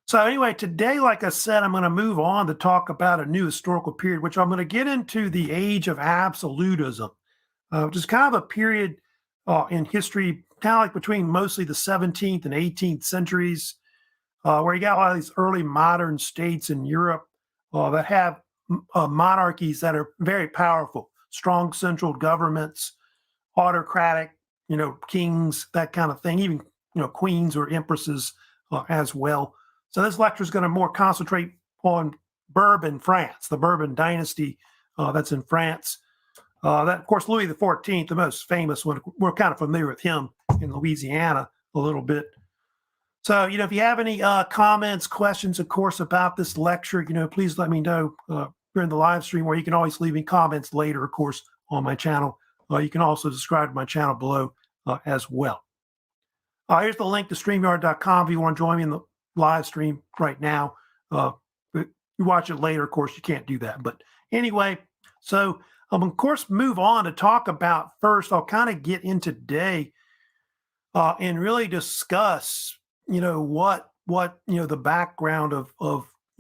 So anyway, today, like I said, I'm going to move on to talk about a new historical period, which I'm going to get into the Age of Absolutism, which is kind of a period in history, kind of like between mostly the 17th and 18th centuries, where you got a lot of these early modern states in Europe that have monarchies that are very powerful, strong central governments, autocratic, kings, that kind of thing, even, queens or empresses as well. So this lecture is going to more concentrate on Bourbon, France, the Bourbon Dynasty that's in France. That, of course, Louis XIV, the most famous one. We're kind of familiar with him in Louisiana a little bit. So, if you have any comments, questions, of course, about this lecture, please let me know during the live stream, or you can always leave me comments later, of course, on my channel. You can also subscribe to my channel below as well. Here's the link to StreamYard.com if you want to join me in the live stream right now. If you watch it later, of course, you can't do that. But anyway, so of course, move on to talk about first. I'll kind of get into today and really discuss, what the background of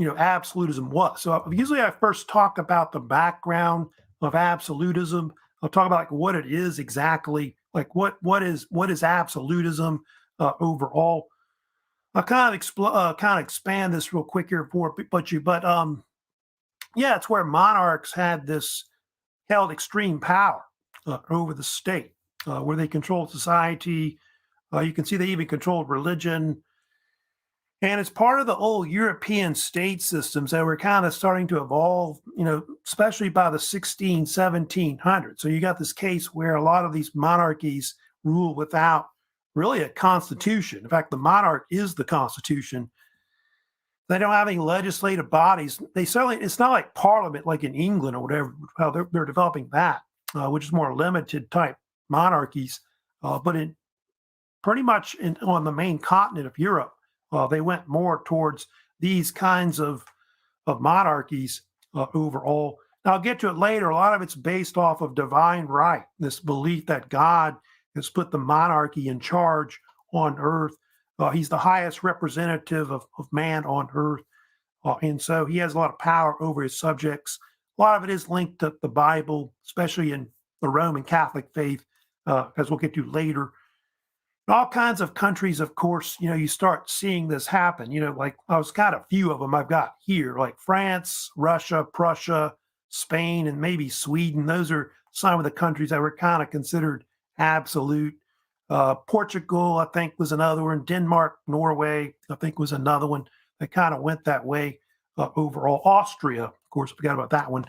absolutism was. So usually I first talk about the background of absolutism. I'll talk about like what it is exactly, like what is absolutism overall. I'll kind of expand this real quick here yeah, it's where monarchs held extreme power over the state, where they controlled society. You can see they even controlled religion. And it's part of the old European state systems that were kind of starting to evolve, especially by the 1700s. So you got this case where a lot of these monarchies rule without really a constitution. In fact, the monarch is the constitution. They don't have any legislative bodies. It's not like parliament like in England or whatever, how they're developing that, which is more limited type monarchies. But pretty much on the main continent of Europe, they went more towards these kinds of monarchies overall. Now, I'll get to it later. A lot of it's based off of divine right, this belief that God has put the monarchy in charge on earth. He's the highest representative of man on earth. And so he has a lot of power over his subjects. A lot of it is linked to the Bible, especially in the Roman Catholic faith, as we'll get to later. In all kinds of countries, of course, you start seeing this happen. Like I was got a few of them I've got here, like France, Russia, Prussia, Spain, and maybe Sweden. Those are some of the countries that were kind of considered absolute. Portugal, I think, was another one. Denmark, Norway, I think, was another one that kind of went that way overall. Austria, of course, forgot about that one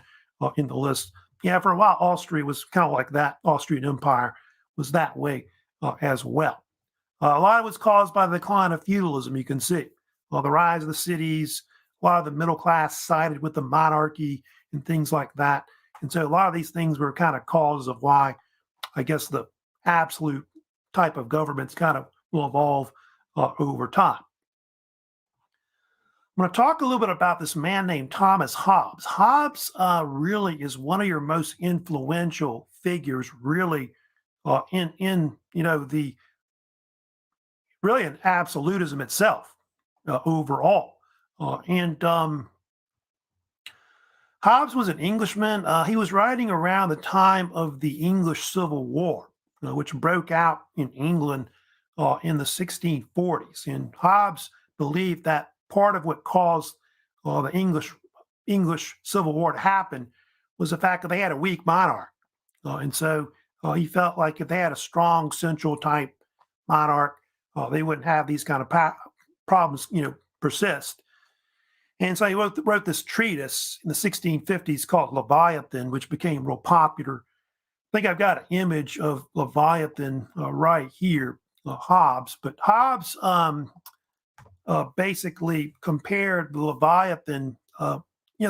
in the list. Yeah, for a while, Austria was kind of like that. Austrian Empire was that way as well. A lot of it was caused by the decline of feudalism, you can see. The rise of the cities, a lot of the middle class sided with the monarchy and things like that. And so a lot of these things were kind of causes of why, I guess, the absolute type of governments kind of will evolve over time. I'm going to talk a little bit about this man named Thomas Hobbes. Hobbes really is one of your most influential figures, really, in the really in absolutism itself overall. Hobbes was an Englishman. He was writing around the time of the English Civil War, which broke out in England in the 1640s. And Hobbes believed that part of what caused the English Civil War to happen was the fact that they had a weak monarch. And so he felt like if they had a strong central type monarch, they wouldn't have these kind of problems, persist. And so he wrote this treatise in the 1650s called Leviathan, which became real popular. I think I've got an image of Leviathan right here, Hobbes. But Hobbes basically compared the Leviathan, the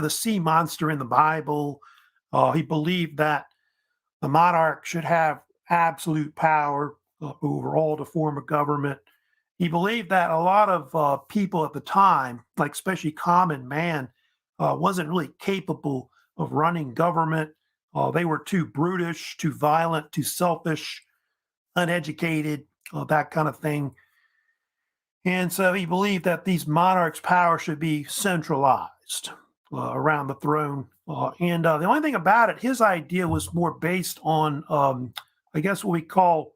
sea monster in the Bible. He believed that the monarch should have absolute power over all to form a government. He believed that a lot of people at the time, like especially common man, wasn't really capable of running government. They were too brutish, too violent, too selfish, uneducated, that kind of thing. And so he believed that these monarchs' power should be centralized around the throne. And the only thing about it, his idea was more based on, I guess, what we call,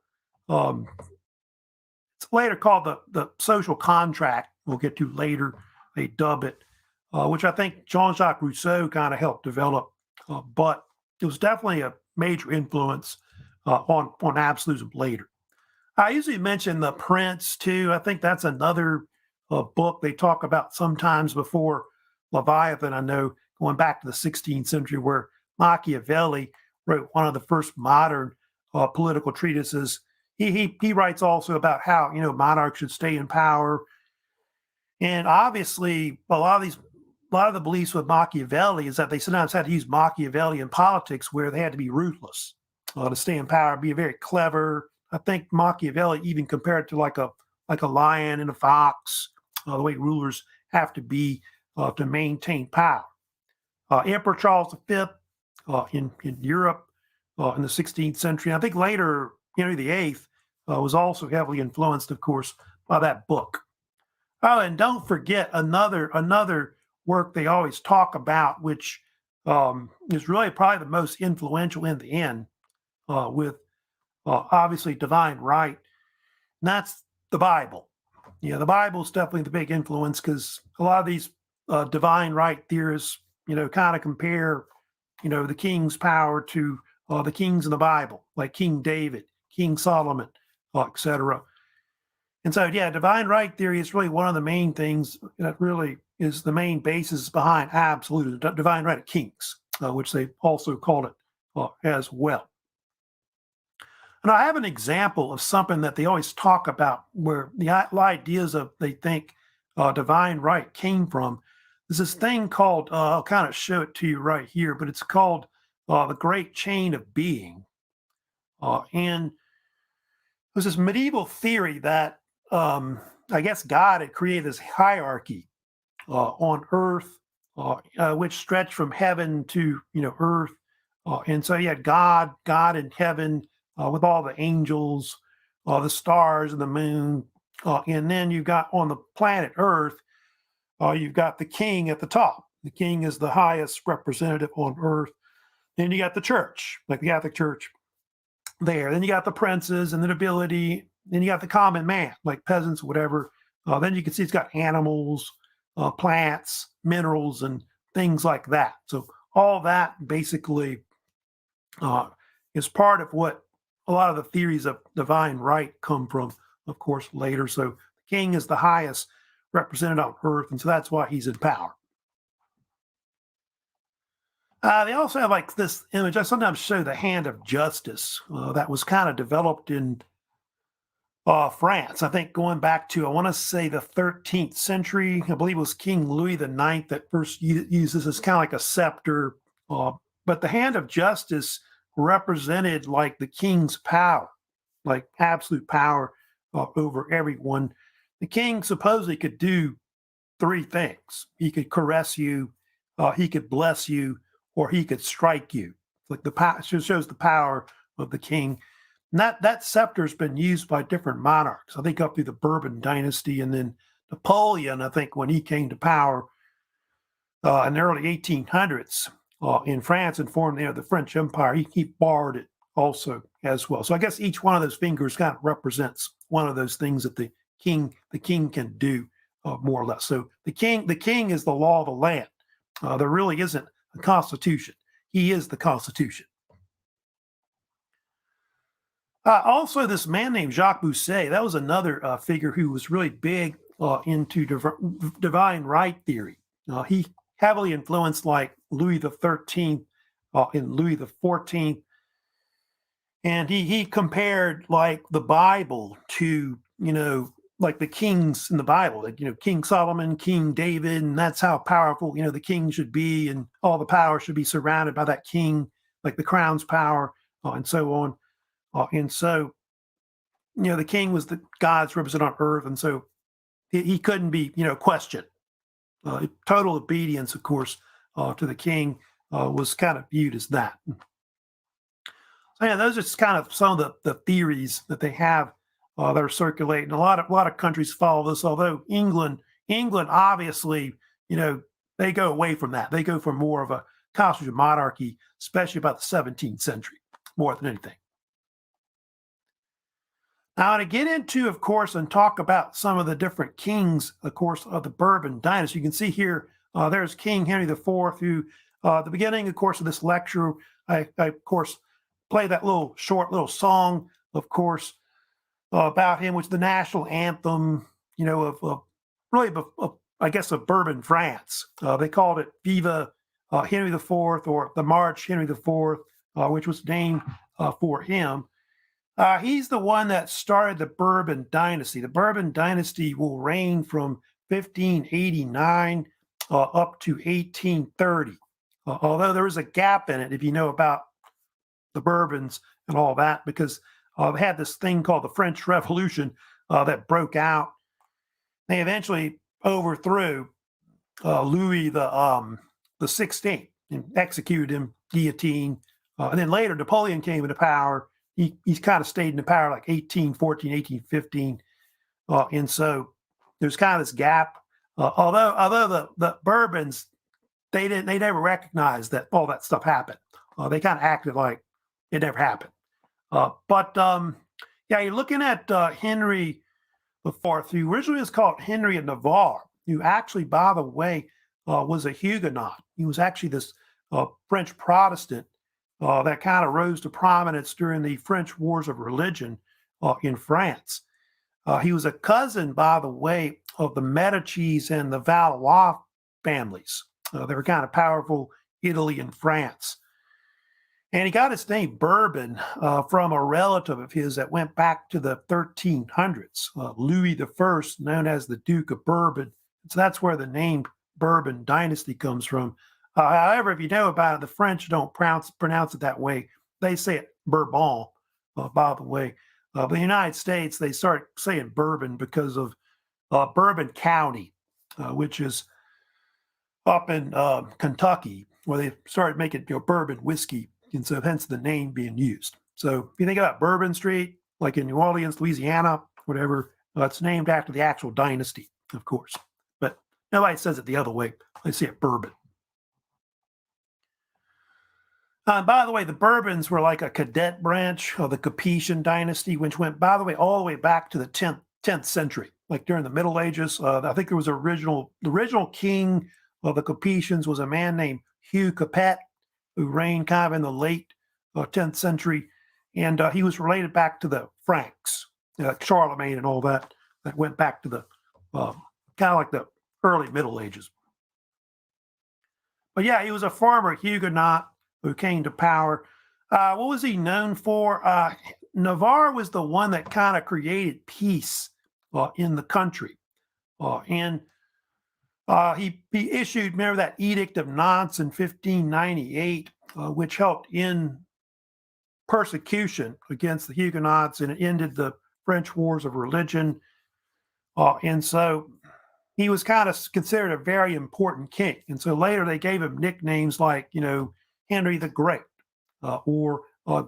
it's later called the social contract. We'll get to later. They dub it, which I think Jean-Jacques Rousseau kind of helped develop. But it was definitely a major influence on absolutism later. I usually mention The Prince too. I think that's another book they talk about sometimes before Leviathan. I know going back to the 16th century, where Machiavelli wrote one of the first modern political treatises. He writes also about how monarchs should stay in power, and obviously a lot of the beliefs with Machiavelli is that they sometimes had to use Machiavellian politics, where they had to be ruthless to stay in power, be very clever. I think Machiavelli even compared it to like a lion and a fox, the way rulers have to be to maintain power. Emperor Charles V in Europe in the 16th century, I think later Henry VIII was also heavily influenced, of course, by that book. Oh, and don't forget another work they always talk about, which is really probably the most influential in the end, with obviously divine right, and that's the Bible. The Bible is definitely the big influence, because a lot of these divine right theorists, kind of compare, the king's power to the kings in the Bible, like King David, King Solomon, etc. And so, divine right theory is really one of the main things that really is the main basis behind absolutism, divine right of kings, which they also call it as well. And I have an example of something that they always talk about, where the ideas of, they think, divine right came from. There's this thing called, I'll kind of show it to you right here, but it's called the Great Chain of Being. And there's this medieval theory that I guess God had created this hierarchy on earth, which stretched from heaven to earth. And so you had God in heaven, with all the angels, the stars and the moon. And then you've got on the planet Earth, you've got the king at the top. The king is the highest representative on earth. Then you got the church, like the Catholic Church there. Then you got the princes and the nobility. Then you got the common man, like peasants, whatever. Then you can see it's got animals, plants, minerals, and things like that. So all that basically is part of what a lot of the theories of divine right come from, of course, later. So the king is the highest representative on earth, and so that's why he's in power. They also have like this image. I sometimes show the hand of justice that was kind of developed in France. I think going back to, I want to say, the 13th century. I believe it was King Louis XIV that first used this as kind of like a scepter. But the hand of justice represented like the king's power, like absolute power over everyone. The king supposedly could do three things. He could caress you, he could bless you, or he could strike you. Like the power, shows the power of the king. And that scepter has been used by different monarchs, I think up through the Bourbon Dynasty, and then Napoleon, I think, when he came to power in the early 1800s, in France and formed the French Empire, he borrowed it also as well. So I guess each one of those fingers kind of represents one of those things that the king can do, more or less. So the king is the law of the land. There really isn't a constitution. He is the Constitution. Also, this man named Jacques Bousset, that was another figure who was really big into divine right theory. He heavily influenced like Louis XIII and Louis XIV. And he compared like the Bible to, like the kings in the Bible, like, King Solomon, King David, and that's how powerful, the king should be, and all the power should be surrounded by that king, like the crown's power, and so on. And so, the king was the God's representative on earth, and so he couldn't be, questioned. Total obedience, of course, to the king was kind of viewed as that. So, those are just kind of some of the theories that they have that are circulating. A lot of countries follow this, although England obviously, they go away from that. They go for more of a constitutional monarchy, especially about the 17th century, more than anything. Now, to get into, of course, and talk about some of the different kings, of course, of the Bourbon Dynasty, you can see here, there's King Henry IV, who, at the beginning, of course, of this lecture, I of course, play that short little song, of course, about him, which is the national anthem, I guess, of Bourbon France. They called it Viva Henry IV, or the March Henry IV, which was named for him. He's the one that started the Bourbon Dynasty. The Bourbon Dynasty will reign from 1589 up to 1830. Although there is a gap in it, if you know about the Bourbons and all that, because they had this thing called the French Revolution that broke out. They eventually overthrew Louis the 16th and executed him, guillotine. And then later Napoleon came into power. He's kind of stayed in power like 1814, 1815. And so there's kind of this gap. Although the Bourbons, they never recognized that all that stuff happened. They kind of acted like it never happened. You're looking at Henry IV, who originally was called Henry of Navarre, who actually, by the way, was a Huguenot. He was actually this French Protestant that kind of rose to prominence during the French Wars of Religion in France. He was a cousin, by the way, of the Medicis and the Valois families. They were kind of powerful Italy and France. And he got his name Bourbon from a relative of his that went back to the 1300s, Louis I, known as the Duke of Bourbon. So that's where the name Bourbon Dynasty comes from. However, if you know about it, the French don't pronounce it that way. They say it Bourbon, by the way. But in the United States, they start saying Bourbon because of Bourbon County, which is up in Kentucky, where they started making bourbon whiskey. And so hence the name being used. So if you think about Bourbon Street, like in New Orleans, Louisiana, whatever, it's named after the actual dynasty, of course. But nobody says it the other way. They say it Bourbon. By the way, the Bourbons were like a cadet branch of the Capetian dynasty, which went, by the way, all the way back to the 10th century, like during the Middle Ages. I think there was the original king of the Capetians was a man named Hugh Capet, who reigned kind of in the late 10th century. And he was related back to the Franks, Charlemagne and all that went back to the kind of like the early Middle Ages. But yeah, he was a former Huguenot who came to power. What was he known for? Navarre was the one that kind of created peace in the country. And he issued, remember that Edict of Nantes in 1598, which helped end persecution against the Huguenots, and it ended the French Wars of Religion. And so he was kind of considered a very important king. And so later they gave him nicknames like, Henry the Great, or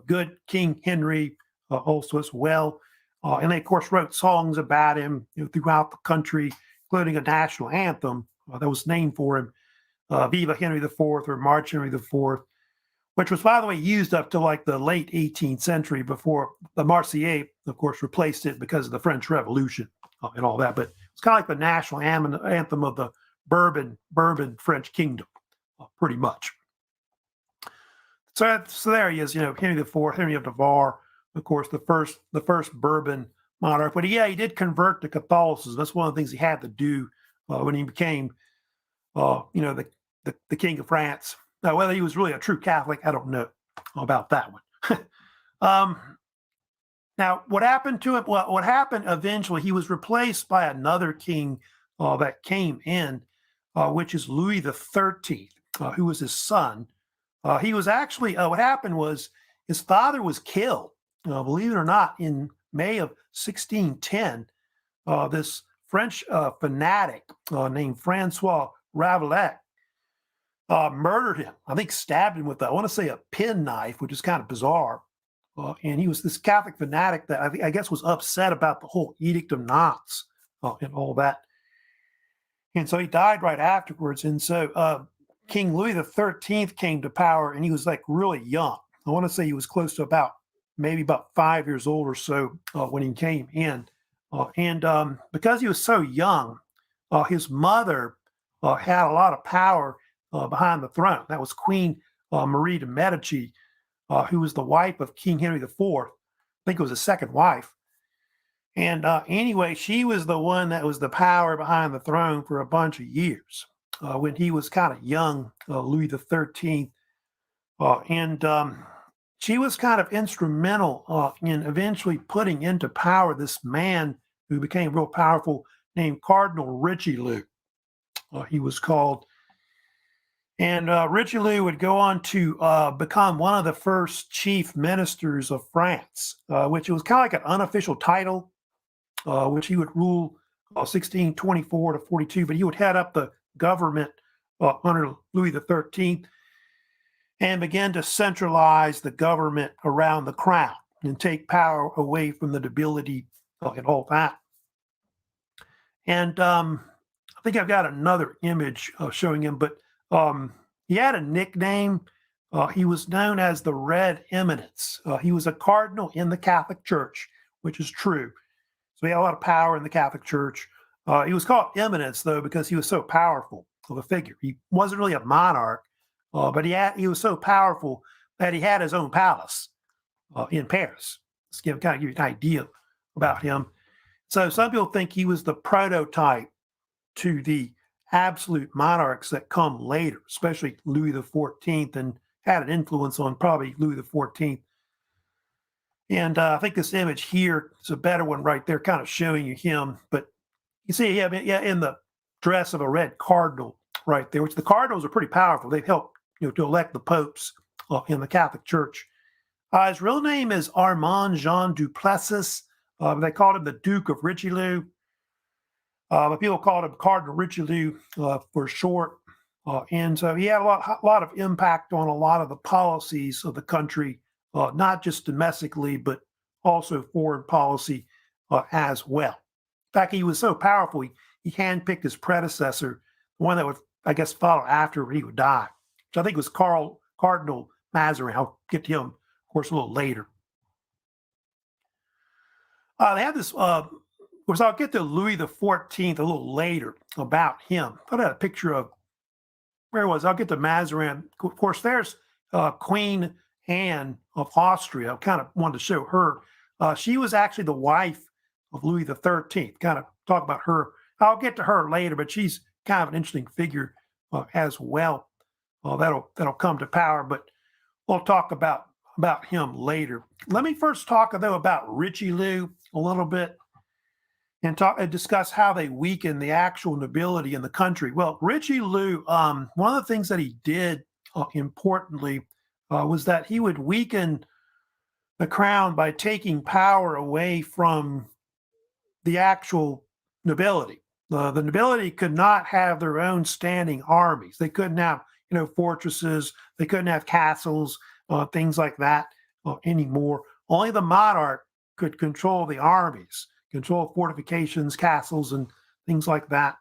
Good King Henry also as well. And they, of course, wrote songs about him throughout the country, including a national anthem that was named for him, Viva Henry IV, or March Henry IV, which was, by the way, used up to like the late 18th century before the Marseillaise, of course, replaced it because of the French Revolution and all that. But it's kind of like the national anthem of the Bourbon French kingdom, pretty much. So there he is, Henry IV, Henry of Navarre, of course, the first Bourbon monarch. But he did convert to Catholicism. That's one of the things he had to do when he became, the King of France. Now, whether he was really a true Catholic, I don't know about that one. Now, what happened to him? Well, what happened eventually, he was replaced by another king that came in, which is Louis XIII, who was his son. He was actually, what happened was his father was killed, believe it or not, in May of 1610. This French fanatic named Francois Rabelais murdered him. I think stabbed him with, I want to say, a penknife, which is kind of bizarre. and he was this Catholic fanatic that I guess was upset about the whole Edict of Nantes and all that. And so he died right afterwards. And so King Louis XIII came to power, and he was like really young. I want to say he was close to maybe about 5 years old or so when he came in. And because he was so young, his mother had a lot of power behind the throne. That was Queen Marie de Medici, who was the wife of King Henry IV. I think it was his second wife. And anyway, she was the one that was the power behind the throne for a bunch of years when he was kind of young, Louis XIII. And she was kind of instrumental in eventually putting into power this man who became real powerful named Cardinal Richelieu. He was called. And Richelieu would go on to become one of the first chief ministers of France, which was kind of like an unofficial title, which he would rule 1624 to 42, but he would head up the government under Louis XIII and begin to centralize the government around the crown and take power away from the nobility and all that. And I think I've got another image showing him, but he had a nickname. He was known as the Red Eminence. He was a cardinal in the Catholic Church, which is true. So he had a lot of power in the Catholic Church. He was called Eminence, though, because he was so powerful of a figure. He wasn't really a monarch, but he was so powerful that he had his own palace in Paris. Just kind of give you an idea about him. So some people think he was the prototype to the absolute monarchs that come later, especially Louis XIV, and had an influence on probably Louis XIV. And I think this image here is a better one right there, kind of showing you him. But you see him in the dress of a red cardinal right there, which the cardinals are pretty powerful. They've helped to elect the popes in the Catholic Church. His real name is Armand Jean Duplessis. They called him the Duke of Richelieu. But people called him Cardinal Richelieu for short. And so he had a lot of impact on a lot of the policies of the country, not just domestically, but also foreign policy as well. In fact, he was so powerful, he handpicked his predecessor, the one that would, I guess, follow after he would die, which I think was Cardinal Mazeran. I'll get to him, of course, a little later. They have this, of course, I'll get to Louis XIV a little later about him. I had a picture of, where was I'll get to Mazarin. Of course, there's Queen Anne of Austria. I kind of wanted to show her. She was actually the wife of Louis XIII. Kind of talk about her. I'll get to her later, but she's kind of an interesting figure as well. That'll come to power, but we'll talk about him later. Let me first talk, though, about Richelieu a little bit and discuss how they weakened the actual nobility in the country. Well, Richelieu, one of the things that he did importantly was that he would weaken the crown by taking power away from the actual nobility. The nobility could not have their own standing armies. They couldn't have, fortresses. They couldn't have castles, things like that anymore. Only the monarch could control the armies, control fortifications, castles, and things like that.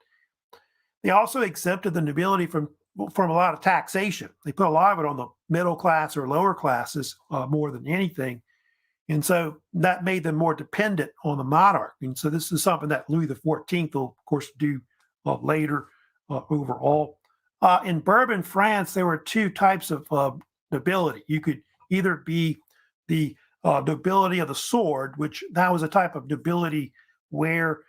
They also exempted the nobility from a lot of taxation. They put a lot of it on the middle class or lower classes more than anything. And so that made them more dependent on the monarch. And so this is something that Louis XIV will, of course, do later overall. In Bourbon, France, there were two types of nobility. You could either be the nobility of the sword, which that was a type of nobility where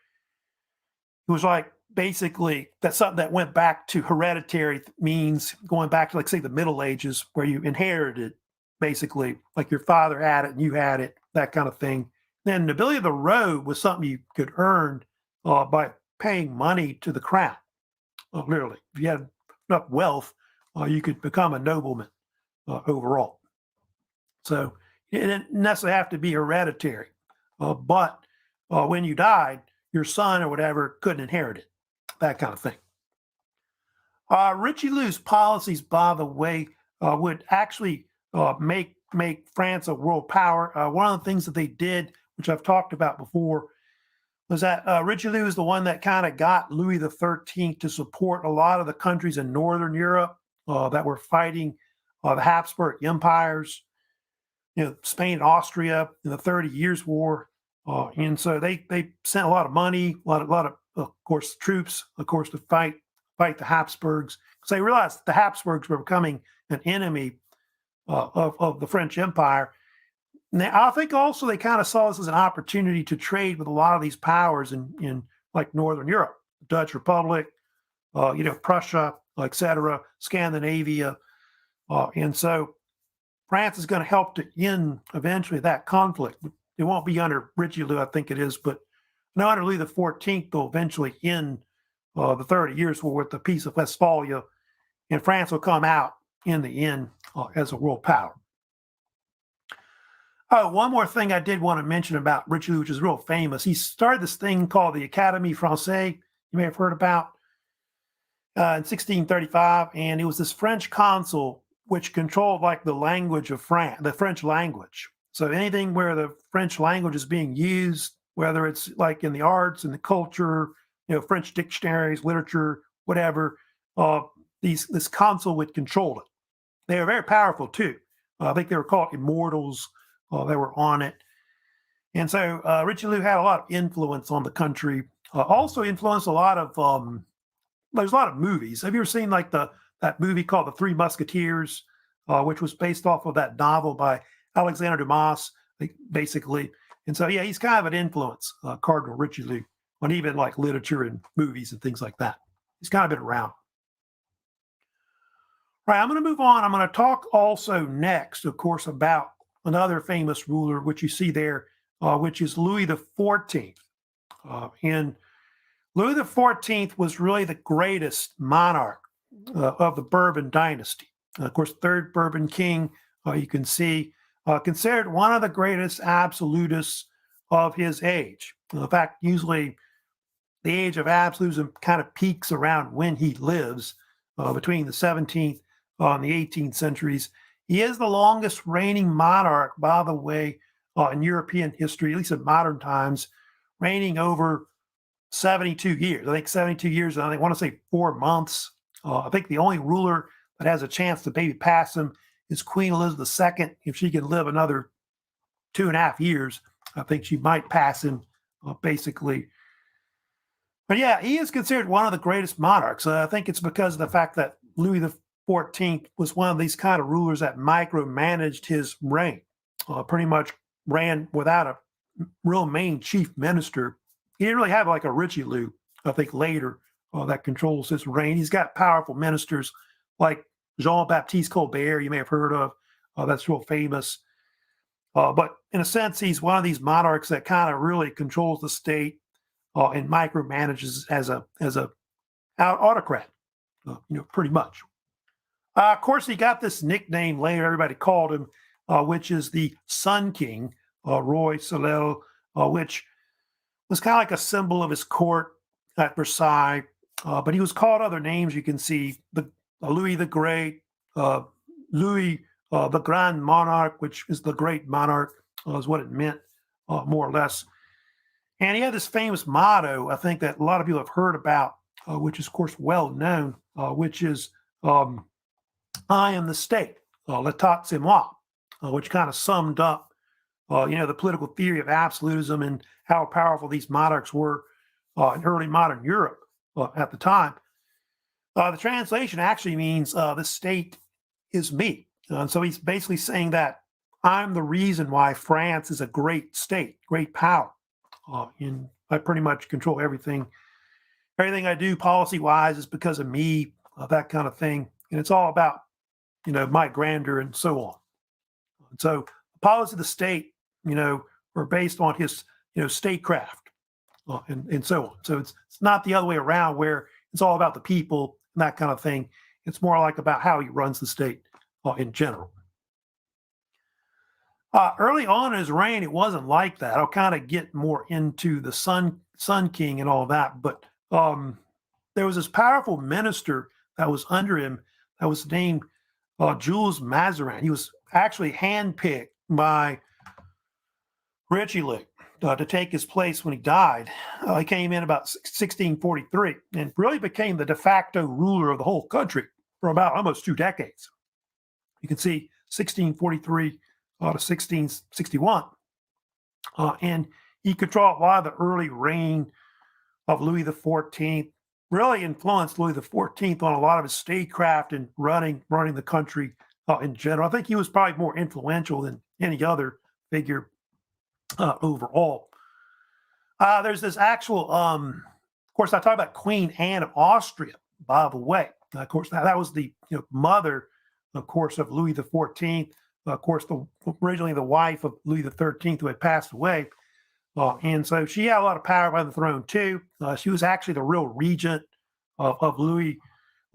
it was like basically that's something that went back to hereditary means, going back to, like, say, the Middle Ages, where you inherited basically, like your father had it and you had it, that kind of thing. Then nobility of the robe was something you could earn by paying money to the crown. Literally, if you had enough wealth, you could become a nobleman overall. So it didn't necessarily have to be hereditary, but when you died, your son or whatever couldn't inherit it, that kind of thing. Richelieu's policies, by the way, would actually make make France a world power. One of the things that they did, which I've talked about before, was that Richelieu is the one that kind of got Louis XIII to support a lot of the countries in Northern Europe that were fighting the Habsburg empires, Spain and Austria in the 30 Years' War. And so they sent a lot of money, a lot of course, troops, of course, to fight the Habsburgs. Because they realized that the Habsburgs were becoming an enemy of the French Empire. Now, I think also they kind of saw this as an opportunity to trade with a lot of these powers in like Northern Europe, Dutch Republic, Prussia, etc., Scandinavia. And so France is going to help to end eventually that conflict. It won't be under Richelieu, I think it is, but now under Louis XIV, they'll eventually end the 30 Years' War with the Peace of Westphalia, and France will come out in the end as a world power. Oh, one more thing I did want to mention about Richelieu, which is real famous. He started this thing called the Academy Francaise, you may have heard about, in 1635, and it was this French consul which controlled like the language of France, the French language. So anything where the French language is being used, whether it's like in the arts and the culture, French dictionaries, literature, whatever, this consul would control it. They were very powerful too. I think they were called immortals. They were on it. And so Richelieu had a lot of influence on the country. Also influenced a lot of, there's a lot of movies. Have you ever seen like that movie called The Three Musketeers, which was based off of that novel by Alexandre Dumas, basically. And so, yeah, he's kind of an influence, Cardinal Richelieu, on even like literature and movies and things like that. He's kind of been around. All right, I'm going to move on. I'm going to talk also next, of course, about another famous ruler, which you see there, which is Louis XIV. And Louis XIV was really the greatest monarch of the Bourbon Dynasty. Of course, third Bourbon king, you can see, considered one of the greatest absolutists of his age. In fact, usually the age of absolutism kind of peaks around when he lives, between the 17th and the 18th centuries. He is the longest reigning monarch, by the way, in European history, at least in modern times, reigning over 72 years. I think 72 years, and I want to say 4 months. I think the only ruler that has a chance to maybe pass him is Queen Elizabeth II. If she can live another 2.5 years, I think she might pass him, basically. But yeah, he is considered one of the greatest monarchs. I think it's because of the fact that Louis XIV was one of these kind of rulers that micromanaged his reign, pretty much ran without a real main chief minister. He didn't really have like a Richelieu, I think, later that controls his reign. He's got powerful ministers like Jean-Baptiste Colbert, you may have heard of. That's real famous. But in a sense, he's one of these monarchs that kind of really controls the state and micromanages as a autocrat, pretty much. Of course, he got this nickname later, everybody called him, which is the Sun King, Roi Soleil, which was kind of like a symbol of his court at Versailles. But he was called other names. You can see the Louis the Great, Louis the Grand Monarch, which is the great monarch, is what it meant, more or less. And he had this famous motto, I think, that a lot of people have heard about, which is, of course, well known, which is, I am the state, l'état c'est moi, which kind of summed up, the political theory of absolutism and how powerful these monarchs were in early modern Europe at the time. The translation actually means the state is me. And so he's basically saying that I'm the reason why France is a great state, great power. And I pretty much control everything. Everything I do policy-wise is because of me, that kind of thing. And it's all about, my grandeur and so on. And so the policies of the state, were based on his, statecraft and so on. So it's not the other way around where it's all about the people and that kind of thing. It's more like about how he runs the state in general. Early on in his reign, it wasn't like that. I'll kind of get more into the Sun King and all that. But there was this powerful minister that was under him that was named Jules Mazeran. He was actually handpicked by Richelieu to take his place when he died. He came in about 1643 and really became the de facto ruler of the whole country for about almost 2 decades. You can see 1643 to 1661. And he controlled a lot of the early reign of Louis XIV, really influenced Louis XIV on a lot of his statecraft and running the country in general. I think he was probably more influential than any other figure overall. There's this actual, of course, I talked about Queen Anne of Austria, by the way. Of course, that was the mother, of course, of Louis XIV. Of course, originally the wife of Louis XIII, who had passed away. And so she had a lot of power by the throne, too. She was actually the real regent of Louis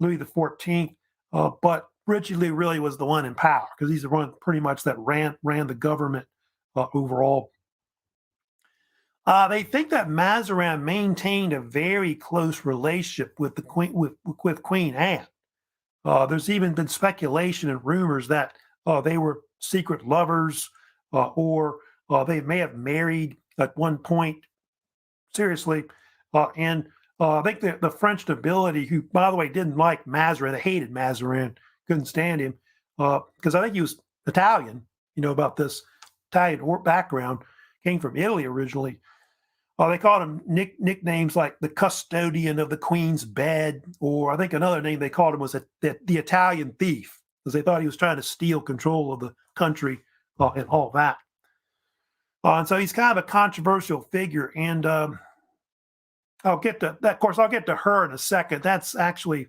XIV. But Richelieu really was the one in power because he's the one pretty much that ran the government overall. They think that Mazarin maintained a very close relationship with the Queen with Queen Anne. There's even been speculation and rumors that they were secret lovers, or they may have married at one point. Seriously, and I think the French nobility, who, by the way, didn't like Mazarin, they hated Mazarin, couldn't stand him, because I think he was Italian. About this Italian background, came from Italy originally. They called him nicknames like the custodian of the Queen's bed, or I think another name they called him was the Italian thief, because they thought he was trying to steal control of the country and all that. And so he's kind of a controversial figure, and I'll get to that. Of course, I'll get to her in a second. That's actually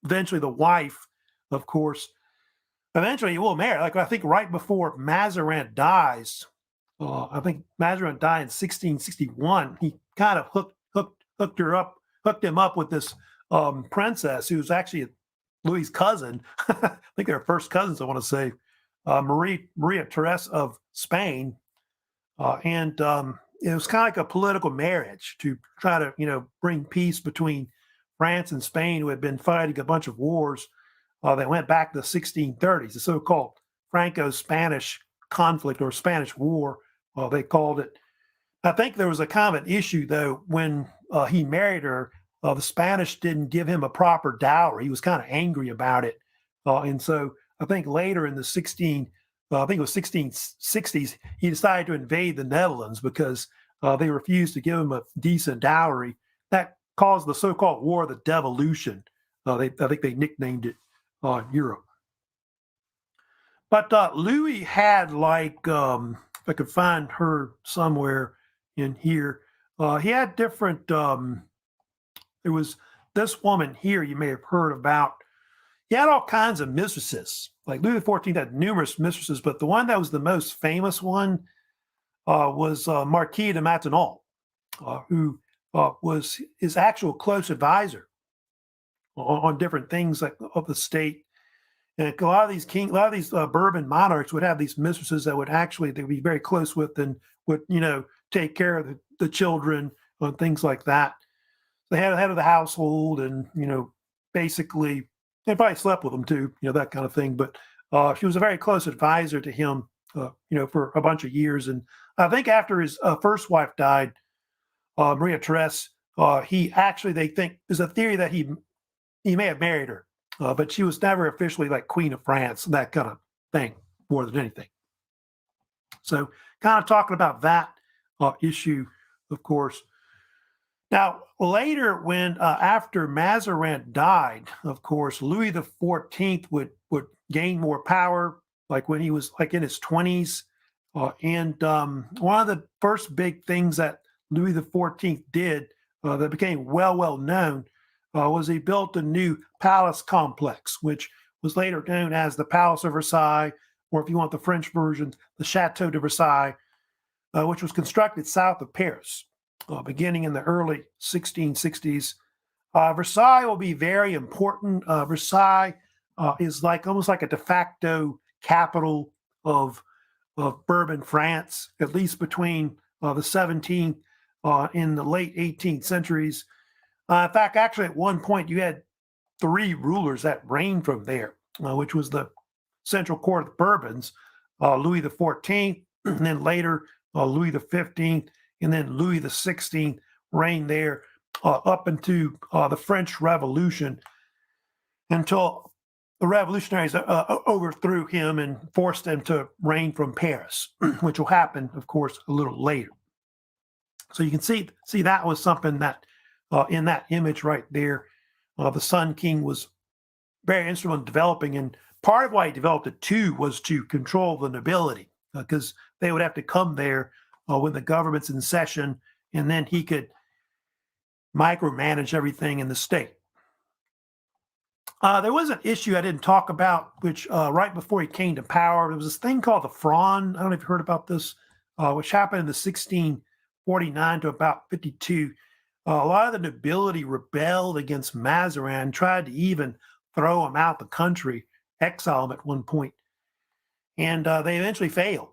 eventually the wife, of course. Eventually, he will marry. Like I think right before Mazarin dies. I think Mazarin died in 1661. He kind of hooked him up with this princess who was actually Louis's cousin. I think they're first cousins, I want to say, Maria Therese of Spain. And it was kind of like a political marriage to try to, bring peace between France and Spain, who had been fighting a bunch of wars that went back to the 1630s, the so-called Franco-Spanish conflict or Spanish War. They called it. I think there was a common issue, though, when he married her. The Spanish didn't give him a proper dowry. He was kind of angry about it. And so I think later in the 1660s, he decided to invade the Netherlands because they refused to give him a decent dowry. That caused the so-called War of the Devolution. I think they nicknamed it in Europe. But Louis had if I could find her somewhere in here, he had different, there was this woman here you may have heard about. He had all kinds of mistresses. Like Louis XIV had numerous mistresses, but the one that was the most famous one was Marquis de Maintenon, who was his actual close advisor on different things of the state. And a lot of these Bourbon monarchs would have these mistresses that they'd be very close with and would, take care of the children and things like that. They had a head of the household and, basically they probably slept with him too, that kind of thing. But she was a very close advisor to him, for a bunch of years. And I think after his first wife died, Maria Therese, they think there's a theory that he may have married her. But she was never officially like Queen of France, that kind of thing, more than anything. So kind of talking about that issue, of course. Now, later when after Mazarin died, of course, Louis XIV would gain more power, like when he was like in his 20s. And one of the first big things that Louis XIV did that became well known was he built a new palace complex, which was later known as the Palace of Versailles, or if you want the French version, the Chateau De Versailles, which was constructed south of Paris, beginning in the early 1660s. Versailles will be very important. Versailles is almost like a de facto capital of Bourbon France, at least between the 17th and the late 18th centuries. In fact, actually, at one point, you had 3 rulers that reigned from there, which was the central court of the Bourbons, Louis XIV, and then later Louis XV, and then Louis XVI reigned there up into the French Revolution until the revolutionaries overthrew him and forced him to reign from Paris, which will happen, of course, a little later. So you can see that was something that in that image right there, the Sun King was very instrumental in developing, and part of why he developed it too was to control the nobility, because they would have to come there when the government's in session, and then he could micromanage everything in the state. There was an issue I didn't talk about, which right before he came to power, there was this thing called the Frond. I don't know if you heard about this, which happened in the 1649 to about 52. A lot of the nobility rebelled against Mazarin, tried to even throw him out the country, exile him at one point, and they eventually failed.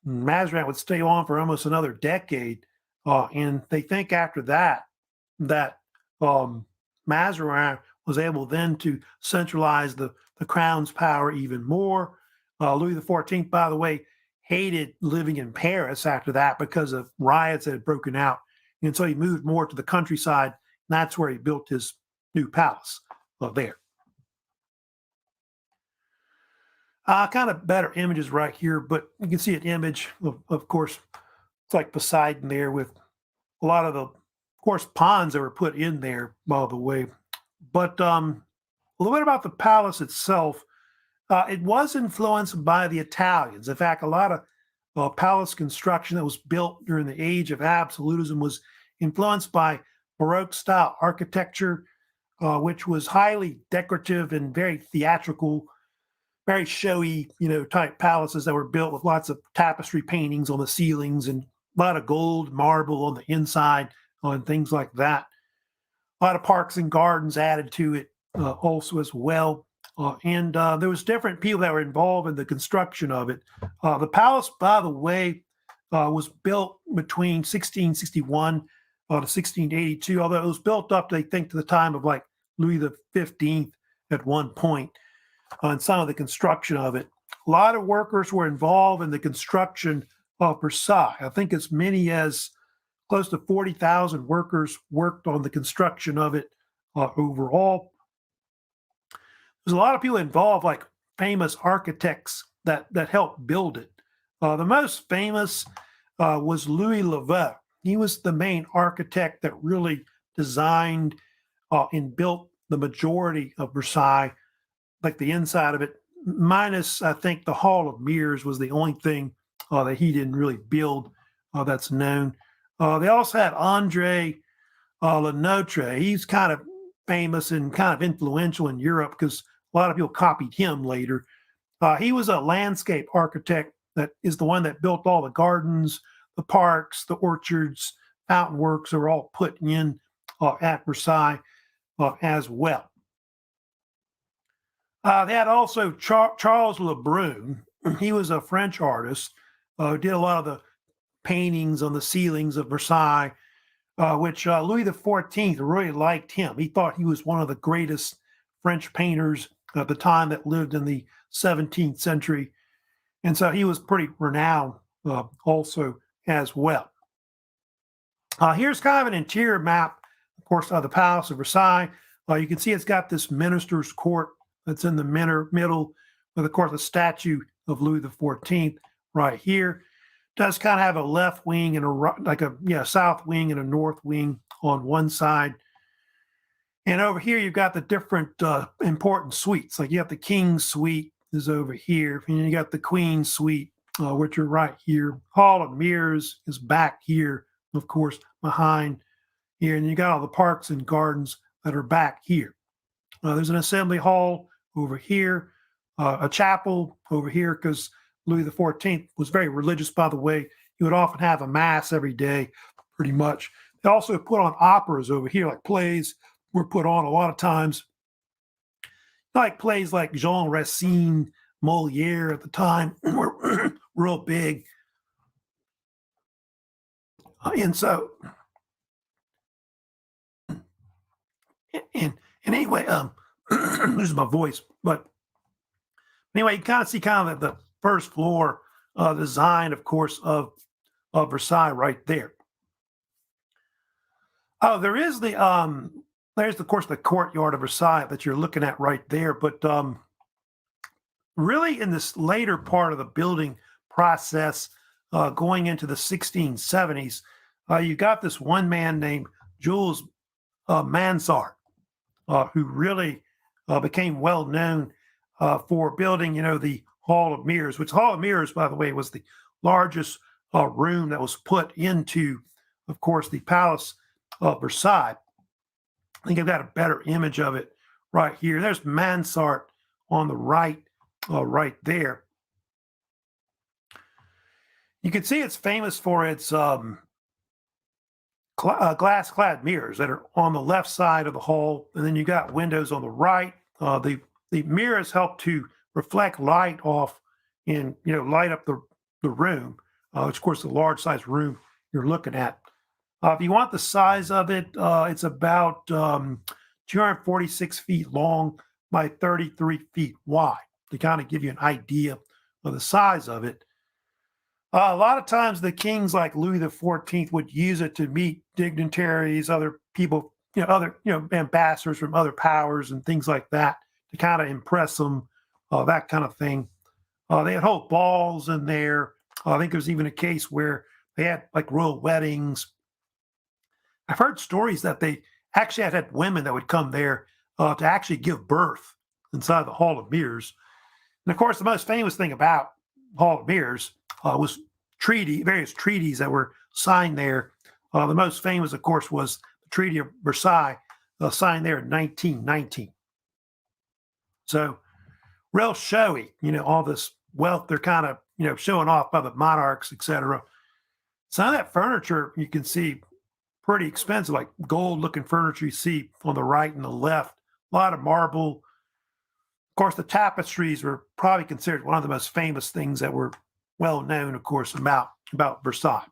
Mazarin would stay on for almost another decade, and they think after that Mazarin was able then to centralize the crown's power even more. Louis XIV, by the way, hated living in Paris after that because of riots that had broken out, and so he moved more to the countryside, and that's where he built his new palace there. Kind of better images right here, but you can see an image of course, it's like Poseidon there with a lot of the, of course, ponds that were put in there, by the way. But a little bit about the palace itself. It was influenced by the Italians. In fact, a lot of palace construction that was built during the Age of Absolutism was influenced by Baroque-style architecture, which was highly decorative and very theatrical, very showy, type palaces that were built with lots of tapestry paintings on the ceilings and a lot of gold, marble on the inside, and things like that. A lot of parks and gardens added to it also as well. And there was different people that were involved in the construction of it. The palace, by the way, was built between 1661 to 1682, although it was built up, they think, to the time of like Louis XV at one point on some of the construction of it. A lot of workers were involved in the construction of Versailles. I think as many as close to 40,000 workers worked on the construction of it overall. There's a lot of people involved, like famous architects that helped build it. The most famous was Louis XIV. He was the main architect that really designed and built the majority of Versailles, like the inside of it, minus, I think, the Hall of Mirrors was the only thing that he didn't really build that's known. They also had Andre Lenotre. He's kind of famous and kind of influential in Europe because a lot of people copied him later. He was a landscape architect that is the one that built all the gardens, the parks, the orchards, fountain works are all put in at Versailles as well. They had also Charles Le Brun. He was a French artist who did a lot of the paintings on the ceilings of Versailles, which Louis XIV really liked him. He thought he was one of the greatest French painters at the time that lived in the 17th century. And so he was pretty renowned also as well. Here's kind of an interior map, of course, of the Palace of Versailles. You can see it's got this minister's court that's in the middle with, of course, a statue of Louis XIV right here. Does kind of have a left wing and a south wing and a north wing on one side. And over here, you've got the different important suites. Like you have the King's Suite is over here, and you got the Queen's Suite, which are right here. Hall of Mirrors is back here, of course, behind here. And you got all the parks and gardens that are back here. There's an assembly hall over here, a chapel over here, because Louis XIV was very religious, by the way. He would often have a mass every day, pretty much. They also put on operas over here, like plays were put on a lot of times. Like plays like Jean Racine, Moliere at the time were real big. And so, and anyway, losing my voice, but Anyway, you kind of see kind of the first floor design, of course, of Versailles right there. Oh, there's of course the courtyard of Versailles that you're looking at right there. But really, in this later part of the building process, going into the 1670s, you got this one man named Jules Mazeran, who really became well known for building, the Hall of Mirrors, which Hall of Mirrors, by the way, was the largest room that was put into, of course, the Palace of Versailles. I think I've got a better image of it right here. There's Mansart on the right, right there. You can see it's famous for its glass-clad mirrors that are on the left side of the hall, and then you got windows on the right. The mirrors help to reflect light off and light up the room, which of course the large size room you're looking at. If you want the size of it, it's about 246 feet long by 33 feet wide to kind of give you an idea of the size of it. A lot of times the kings like Louis XIV would use it to meet dignitaries, other people, other ambassadors from other powers and things like that to kind of impress them, that kind of thing. They had hold balls in there. I think there was even a case where they had like royal weddings. I've heard stories that they actually had women that would come there to actually give birth inside the Hall of Mirrors. And of course, the most famous thing about Hall of Mirrors was various treaties that were signed there. The most famous, of course, was the Treaty of Versailles, signed there in 1919. So, real showy, all this wealth they're kind of, showing off by the monarchs, etc. Some of that furniture you can see pretty expensive, like gold-looking furniture you see on the right and the left. A lot of marble. Of course, the tapestries were probably considered one of the most famous things that were well known, of course, about Versailles.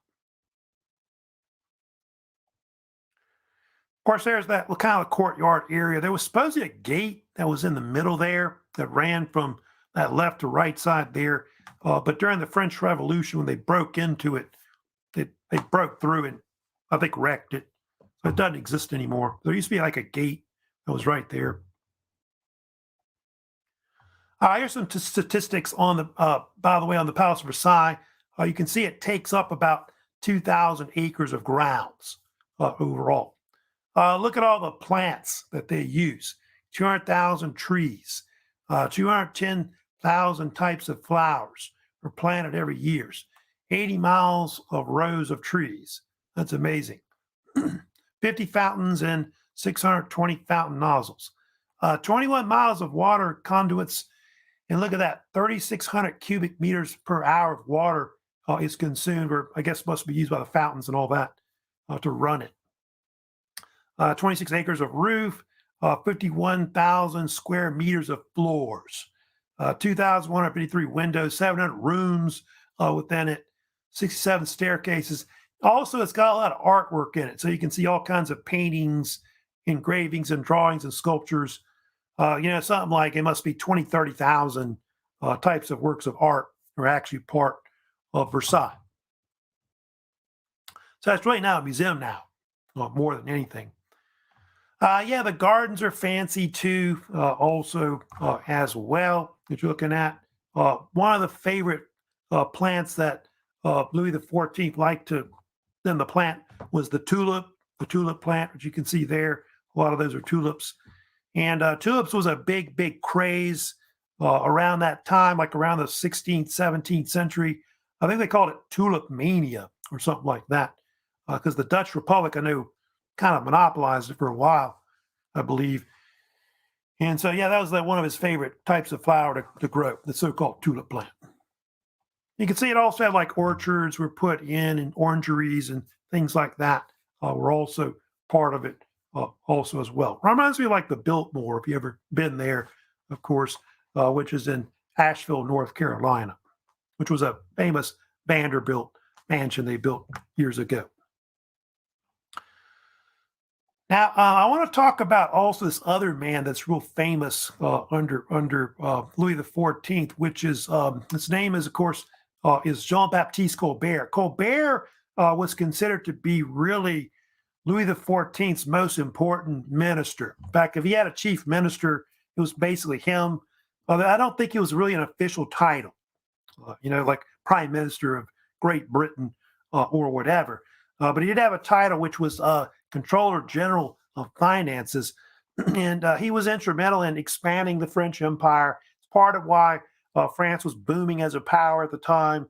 Of course, there's that kind of courtyard area. There was supposedly a gate that was in the middle there that ran from that left to right side there. But during the French Revolution, when they broke into it, they broke through and I think wrecked it. So it doesn't exist anymore. There used to be like a gate that was right there. Here's some statistics on the, by the way, on the Palace of Versailles. You can see it takes up about 2,000 acres of grounds overall. Look at all the plants that they use. 200,000 trees, 210,000 types of flowers are planted every year. 80 miles of rows of trees. That's amazing. 50 fountains and 620 fountain nozzles. 21 miles of water conduits. And look at that, 3,600 cubic meters per hour of water is consumed, or I guess must be used by the fountains and all that to run it. 26 acres of roof, 51,000 square meters of floors, 2,153 windows, 700 rooms within it, 67 staircases. Also, it's got a lot of artwork in it. So you can see all kinds of paintings, engravings, and drawings and sculptures. Something like it must be 20, 30,000 types of works of art are actually part of Versailles. So it's really now a museum now, more than anything. The gardens are fancy too, also as well, that you're looking at. One of the favorite plants that Louis XIV liked to then the plant was the tulip plant, which you can see there. A lot of those are tulips. And tulips was a big craze around that time, like around the 16th, 17th century. I think they called it tulip mania or something like that, because the Dutch Republic, I know, kind of monopolized it for a while, I believe. And so, that was one of his favorite types of flower to grow, the so-called tulip plant. You can see it also had like orchards were put in and orangeries and things like that were also part of it also as well. Reminds me of like the Biltmore, if you ever been there, of course, which is in Asheville, North Carolina, which was a famous Vanderbilt mansion they built years ago. Now, I want to talk about also this other man that's real famous under Louis XIV, which is his name is, of course, is Jean-Baptiste Colbert. Colbert was considered to be really Louis XIV's most important minister. In fact, if he had a chief minister, it was basically him. I don't think it was really an official title, like Prime Minister of Great Britain or whatever. But he did have a title, which was Controller General of Finances. And he was instrumental in expanding the French Empire. It's part of why France was booming as a power at the time.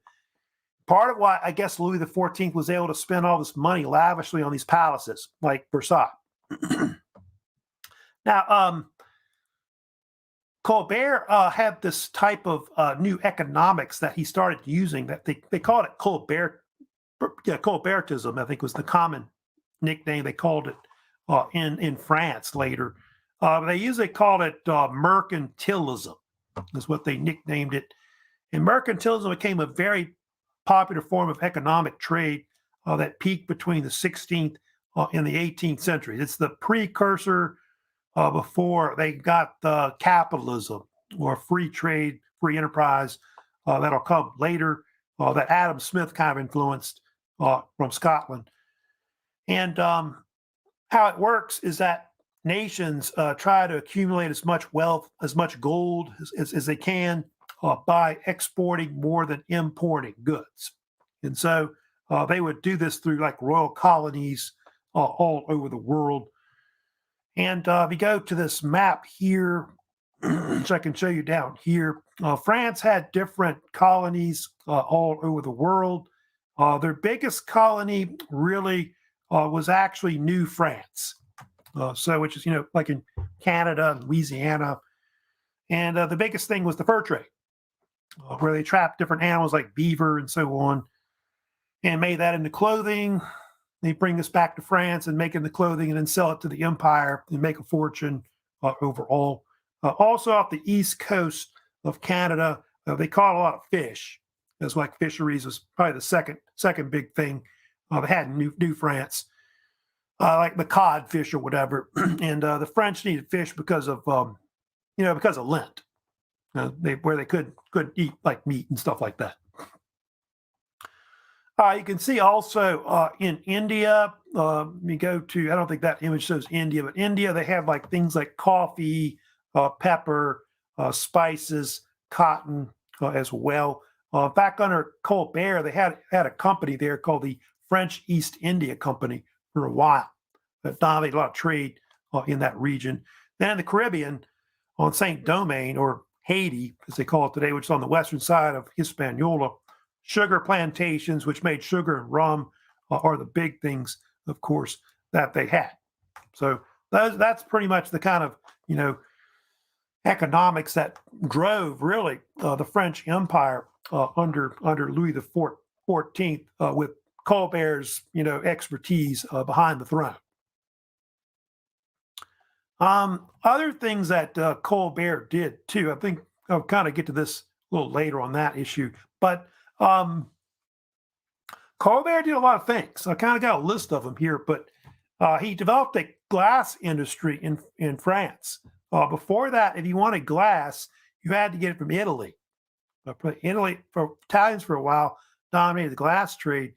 Part of why I guess Louis XIV was able to spend all this money lavishly on these palaces like Versailles. Now, Colbert had this type of new economics that he started using that they called it Colbertism, I think was the common nickname they called it in France later. They usually called it mercantilism, is what they nicknamed it. And mercantilism became a very popular form of economic trade that peaked between the 16th and the 18th century. It's the precursor before they got the capitalism or free trade, free enterprise that'll come later, that Adam Smith kind of influenced from Scotland. And how it works is that nations try to accumulate as much wealth, as much gold as they can by exporting more than importing goods. And so they would do this through like royal colonies all over the world. And if you go to this map here, which I can show you down here, France had different colonies all over the world. Their biggest colony really was actually New France. Which is, like in Canada and Louisiana. And the biggest thing was the fur trade, where they trapped different animals like beaver and so on, and made that into clothing. They bring this back to France and make it into clothing and then sell it to the empire and make a fortune overall. Also off the east coast of Canada, they caught a lot of fish. It's like fisheries was probably the second big thing they had in New France. Like the cod fish or whatever, and the French needed fish because of Lent, where they could eat like meat and stuff like that. You can see also in India, you go to, I don't think that image shows India, but India, they have like things like coffee, pepper, spices, cotton as well. Back under Colbert, they had a company there called the French East India Company for a while that dominated a lot of trade in that region. Then in the Caribbean, on Saint Domingue, or Haiti, as they call it today, which is on the western side of Hispaniola, sugar plantations, which made sugar and rum, are the big things, of course, that they had. So that's pretty much the kind of, economics that drove really the French Empire under Louis XIV with Colbert's, expertise behind the throne. Other things that Colbert did too, I think I'll kind of get to this a little later on that issue, but Colbert did a lot of things. I kind of got a list of them here, but he developed a glass industry in France. Before that, if you wanted glass, you had to get it from Italy. Italians for a while dominated the glass trade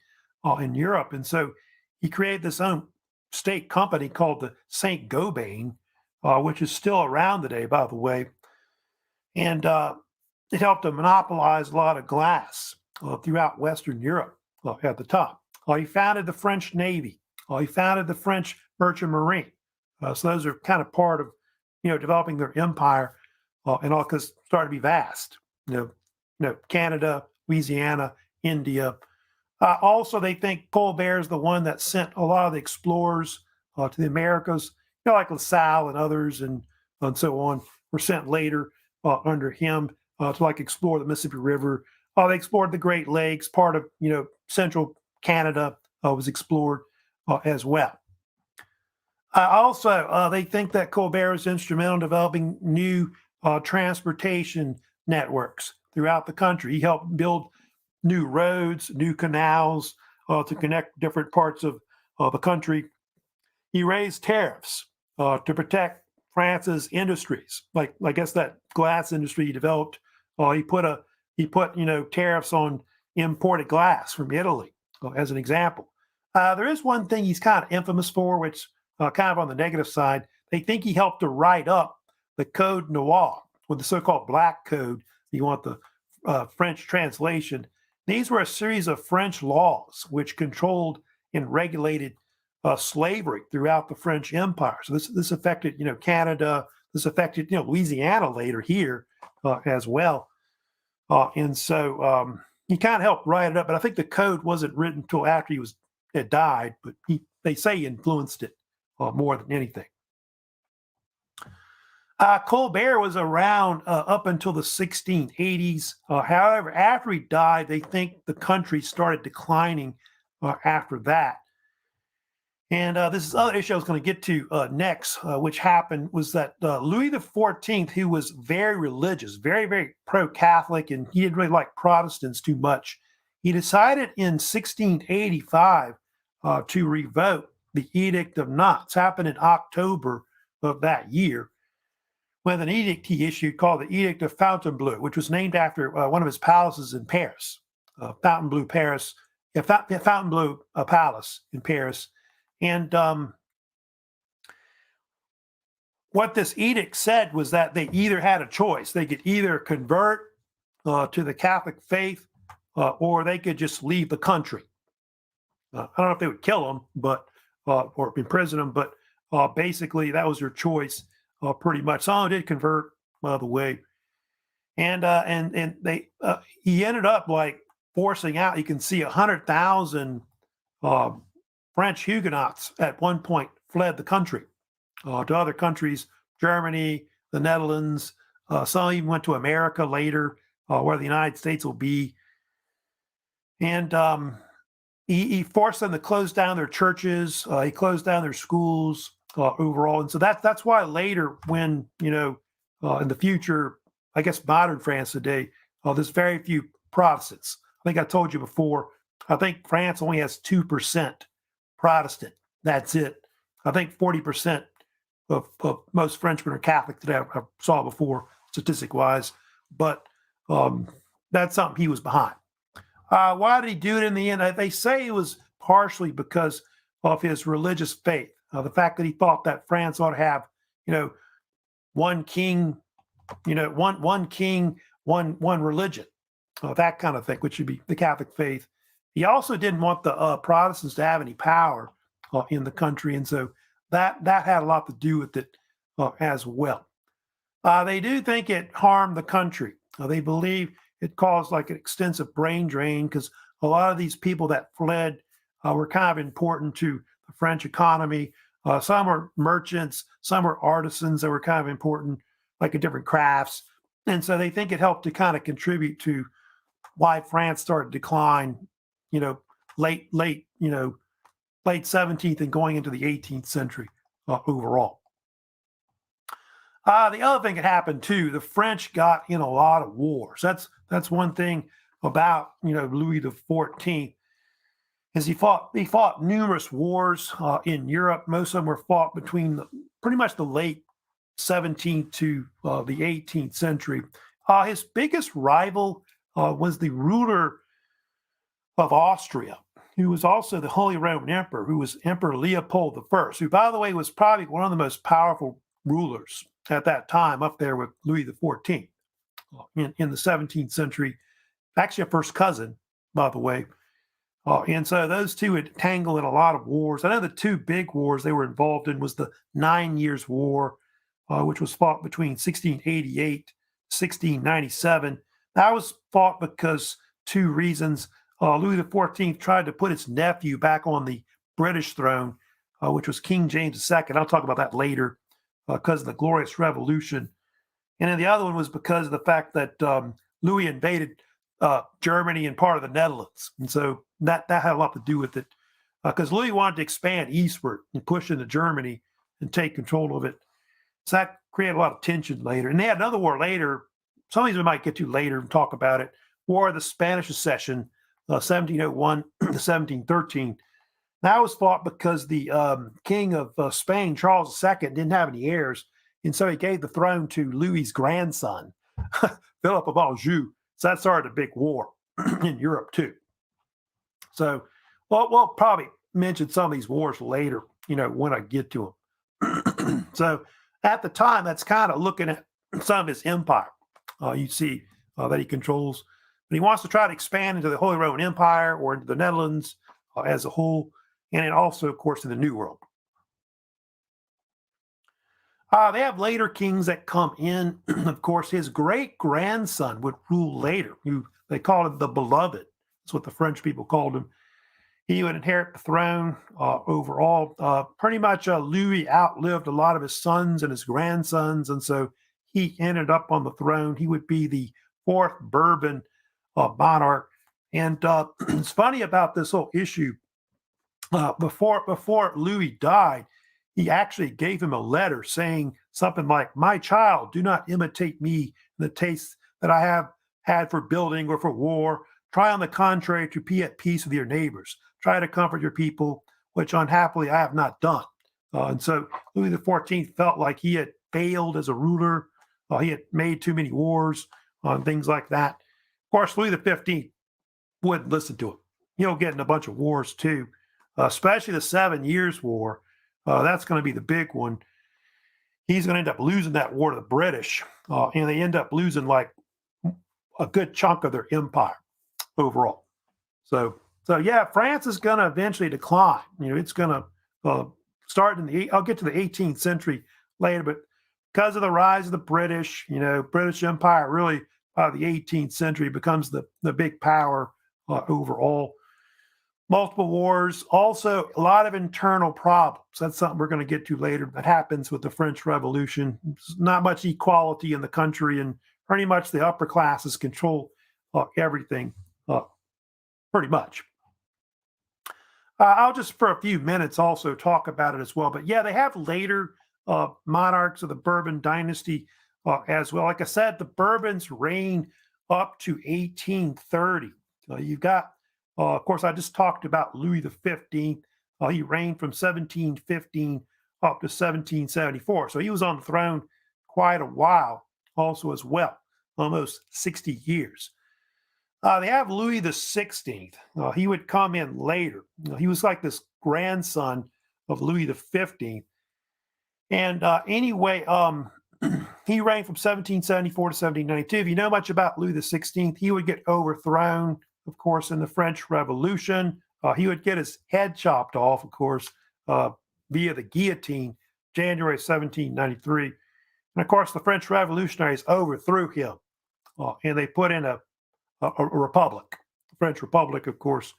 in Europe, and so he created this own state company called the Saint Gobain, which is still around today, by the way, and it helped to monopolize a lot of glass throughout Western Europe at the time. He founded the French Navy. He founded the French Merchant Marine. So those are kind of part of, developing their empire and all, because it started to be vast. Canada, Louisiana, India. Also, they think Colbert is the one that sent a lot of the explorers to the Americas, like LaSalle and others and so on, were sent later under him to like explore the Mississippi River. They explored the Great Lakes. Part of, central Canada was explored as well. Also, they think that Colbert was instrumental in developing new transportation networks throughout the country. He helped build new roads, new canals to connect different parts of the country. he raised tariffs to protect France's industries. Like I guess that glass industry he developed. He put tariffs on imported glass from Italy as an example. There is one thing he's kind of infamous for, which kind of on the negative side. They think he helped to write up the Code Noir, or the so-called Black Code. You want the French translation. These were a series of French laws which controlled and regulated slavery throughout the French Empire. So this affected Canada. This affected Louisiana later here as well. And so he kind of helped write it up. But I think the code wasn't written until after he had died. But they say he influenced it more than anything. Colbert was around up until the 1680s. However, after he died, they think the country started declining after that. And this is other issue I was going to get to next, which happened was that Louis XIV, who was very religious, very, very pro-Catholic, and he didn't really like Protestants too much, he decided in 1685 to revoke the Edict of Nantes. Happened in October of that year, with an edict he issued called the Edict of Fontainebleau, which was named after one of his palaces in Paris, Fontainebleau Palace in Paris. And what this edict said was that they either had a choice. They could either convert to the Catholic faith or they could just leave the country. I don't know if they would kill them, or imprison them, but basically that was their choice. Pretty much. Some did convert, by the way, and he ended up like forcing out. You can see 100,000 French Huguenots at one point fled the country to other countries, Germany, the Netherlands. Some even went to America later, where the United States will be. And he forced them to close down their churches. He closed down their schools. Overall, and so that's why later, when in the future, I guess modern France today, there's very few Protestants. I think I told you before. I think France only has 2% Protestant. That's it. I think 40% of most Frenchmen are Catholic today. I saw before, statistic wise, but that's something he was behind. Why did he do it in the end? They say it was partially because of his religious faith. The fact that he thought that France ought to have, one king, one king, one religion, that kind of thing, which would be the Catholic faith. He also didn't want the Protestants to have any power in the country, and so that had a lot to do with it as well. They do think it harmed the country. They believe it caused like an extensive brain drain because a lot of these people that fled were kind of important to the French economy. Some were merchants, some were artisans that were kind of important, like in different crafts. And so they think it helped to kind of contribute to why France started to decline, late 17th and going into the 18th century overall. The other thing that happened too, the French got in a lot of wars. That's one thing about Louis XIV. Is he fought numerous wars in Europe. Most of them were fought between pretty much the late 17th to the 18th century. His biggest rival was the ruler of Austria, who was also the Holy Roman Emperor, who was Emperor Leopold I, who, by the way, was probably one of the most powerful rulers at that time, up there with Louis XIV in the 17th century. Actually, a first cousin, by the way. And so those two had tangled in a lot of wars. I know the two big wars they were involved in was the 9 Years' War, which was fought between 1688 1697. That was fought because two reasons. Louis XIV tried to put his nephew back on the British throne, which was King James II. I'll talk about that later because of the Glorious Revolution. And then the other one was because of the fact that Louis invaded Germany and part of the Netherlands. And so that had a lot to do with it because Louis wanted to expand eastward and push into Germany and take control of it. So that created a lot of tension later. And they had another war later. Some of these we might get to later and talk about it. War of the Spanish Succession, 1701 to 1713. That was fought because the king of Spain, Charles II, didn't have any heirs, and so he gave the throne to Louis's grandson, Philip of Anjou. So that started a big war in Europe too. So, we'll probably mention some of these wars later, when I get to them. So, at the time, that's kind of looking at some of his empire. You see that he controls, but he wants to try to expand into the Holy Roman Empire or into the Netherlands as a whole, and then also, of course, in the New World. They have later kings that come in. Of course, his great-grandson would rule later. They called him the Beloved. That's what the French people called him. He would inherit the throne overall. Pretty much Louis outlived a lot of his sons and his grandsons, and so he ended up on the throne. He would be the fourth Bourbon monarch. And it's funny about this whole issue. Before Louis died, he actually gave him a letter saying something like, "My child, do not imitate me in the tastes that I have had for building or for war. Try, on the contrary, to be at peace with your neighbors. Try to comfort your people, which unhappily I have not done." And so Louis XIV felt like he had failed as a ruler. He had made too many wars, things like that. Of course, Louis XV wouldn't listen to him. He'll get in a bunch of wars too, especially the 7 Years' War. That's going to be the big one. He's going to end up losing that war to the British, and they end up losing like a good chunk of their empire overall. So yeah, France is going to eventually decline. It's going to start I'll get to the 18th century later, but because of the rise of the British, British Empire really by the 18th century becomes the big power overall. Multiple wars, also a lot of internal problems. That's something we're going to get to later. That happens with the French Revolution. There's not much equality in the country, and pretty much the upper classes control everything, pretty much. I'll just for a few minutes also talk about it as well. But yeah, they have later monarchs of the Bourbon Dynasty as well. Like I said, the Bourbons reign up to 1830. You've got, of course, I just talked about Louis XV. He reigned from 1715 up to 1774. So he was on the throne quite a while also as well, almost 60 years. They have Louis XVI. He would come in later. He was like this grandson of Louis XV. And anyway, he reigned from 1774 to 1792. If you know much about Louis XVI, he would get overthrown, of course, in the French Revolution. He would get his head chopped off, of course, via the guillotine, January 1793. And of course, the French revolutionaries overthrew him, and they put in a republic, the French Republic, of course.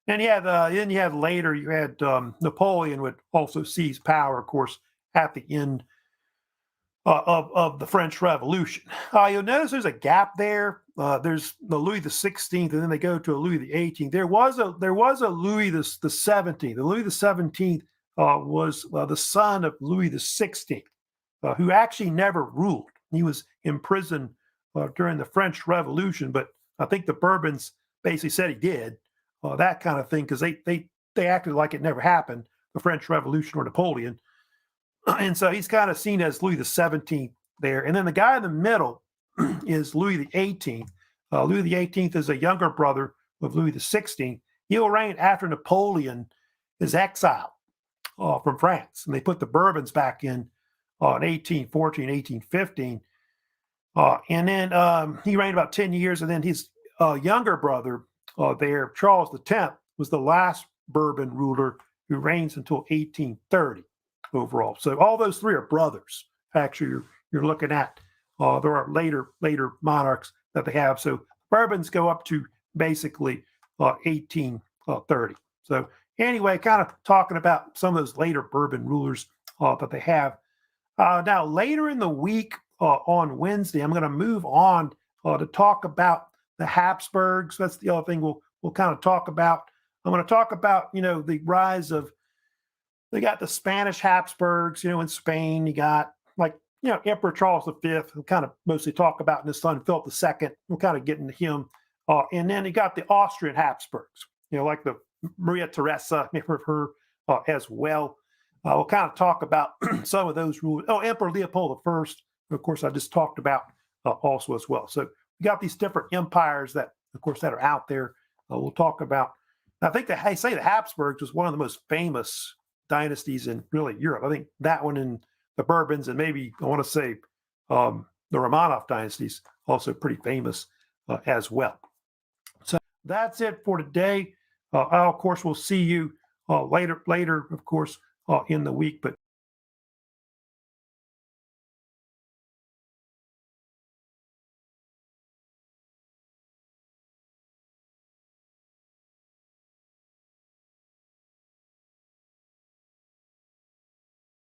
And then you had later, you had Napoleon would also seize power, of course, at the end of the French Revolution. You'll notice there's a gap there. There's the Louis XVI, and then they go to a Louis XVIII. There was a Louis the XVII. The Louis XVII was the son of Louis XVI, who actually never ruled. He was imprisoned during the French Revolution, but I think the Bourbons basically said he did, that kind of thing, because they acted like it never happened, the French Revolution or Napoleon. And so he's kind of seen as Louis XVII there. And then the guy in the middle is Louis XVIII. Louis XVIII is a younger brother of Louis XVI. He'll reign after Napoleon is exiled from France. And they put the Bourbons back in 1814, 1815. And then he reigned about 10 years. And then his younger brother there, Charles X, was the last Bourbon ruler who reigns until 1830 overall. So all those three are brothers. Actually, you're looking at. There are later monarchs that they have. So Bourbons go up to basically 1830. So anyway, kind of talking about some of those later Bourbon rulers that they have. Now, later in the week on Wednesday, I'm going to move on to talk about the Habsburgs. That's the other thing we'll kind of talk about. I'm going to talk about, the rise of, they got the Spanish Habsburgs, in Spain. You got Emperor Charles V. We'll kind of mostly talk about, and his son Philip II. We'll kind of get into him. And then you got the Austrian Habsburgs, like the Maria Theresa, maybe heard of her as well. We'll kind of talk about some of those rules. Oh, Emperor Leopold I, of course, I just talked about also as well. So we got these different empires that, of course, that are out there. We'll talk about. I think they say the Habsburgs was one of the most famous dynasties in really Europe. I think that one and the Bourbons, and maybe I want to say the Romanov dynasties, also pretty famous as well. So that's it for today. Of course, we'll see you later, of course, in the week. But